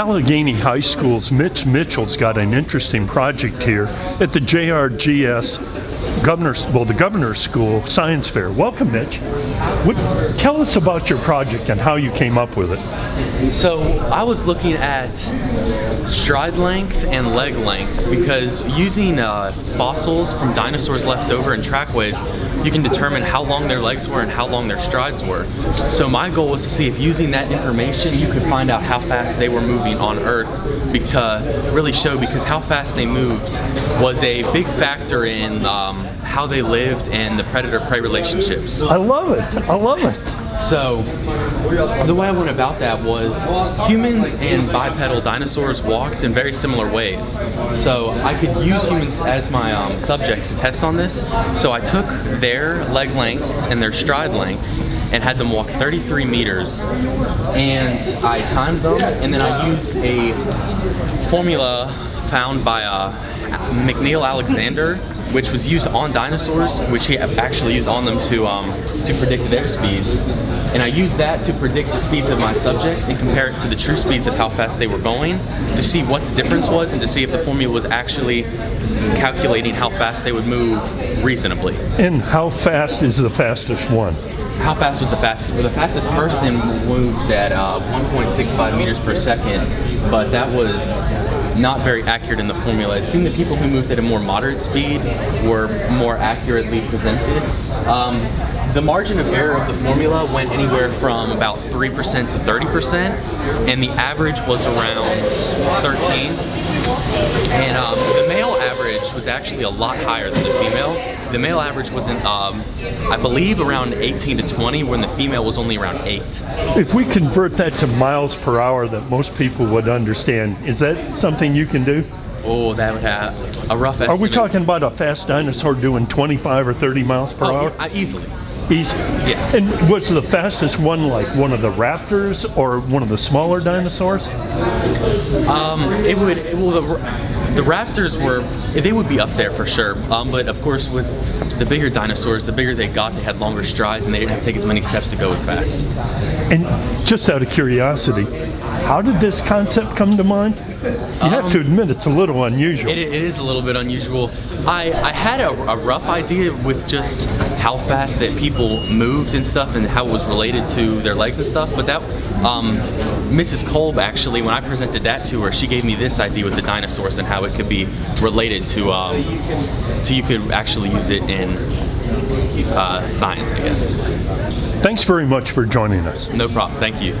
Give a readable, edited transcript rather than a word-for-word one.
Allegheny High School's Mitch Mitchell's got an interesting project here at the JRGS the Governor's School Science Fair. Welcome, Mitch. Tell us about your project and how you came up with it. So I was looking at stride length and leg length because using fossils from dinosaurs left over in trackways, you can determine how long their legs were and how long their strides were. So my goal was to see if using that information you could find out how fast they were moving on Earth to really show, because how fast they moved was a big factor in how they lived and the predator-prey relationships. I love it. I love it. So the way I went about that was humans and bipedal dinosaurs walked in very similar ways. So I could use humans as my subjects to test on this. So I took their leg lengths and their stride lengths and had them walk 33 meters. And I timed them, and then I used a formula found by McNeil Alexander, which was used on dinosaurs, which he actually used on them to predict their speeds. And I used that to predict the speeds of my subjects and compare it to the true speeds of how fast they were going to see what the difference was and to see if the formula was actually calculating how fast they would move reasonably. And how fast is the fastest one? How fast was the fastest? Well, the fastest person moved at 1.65 meters per second, but that was not very accurate in the formula. It seemed that people who moved at a more moderate speed were more accurately presented. The margin of error of the formula went anywhere from about 3% to 30%, and the average was around 13. And the male average was actually a lot higher than the female. The male average was, I believe, around 18 to 20, when the female was only around 8. If we convert that to miles per hour that most people would understand, is that something you can do? Oh, that would have a rough estimate. Are we talking about a fast dinosaur doing 25 or 30 miles per hour? Yeah, easily. Easy. Yeah. And was the fastest one like one of the raptors or one of the smaller dinosaurs? The raptors they would be up there for sure. But of course, with the bigger dinosaurs, the bigger they got, they had longer strides and they didn't have to take as many steps to go as fast. And just out of curiosity, how did this concept come to mind? You have to admit it's a little unusual. It is a little bit unusual. I had a rough idea with just how fast that people moved and stuff and how it was related to their legs and stuff, but that Mrs. Kolb, actually, when I presented that to her, she gave me this idea with the dinosaurs and how it could be related to you could actually use it in science, I guess. Thanks very much for joining us. No problem. Thank you.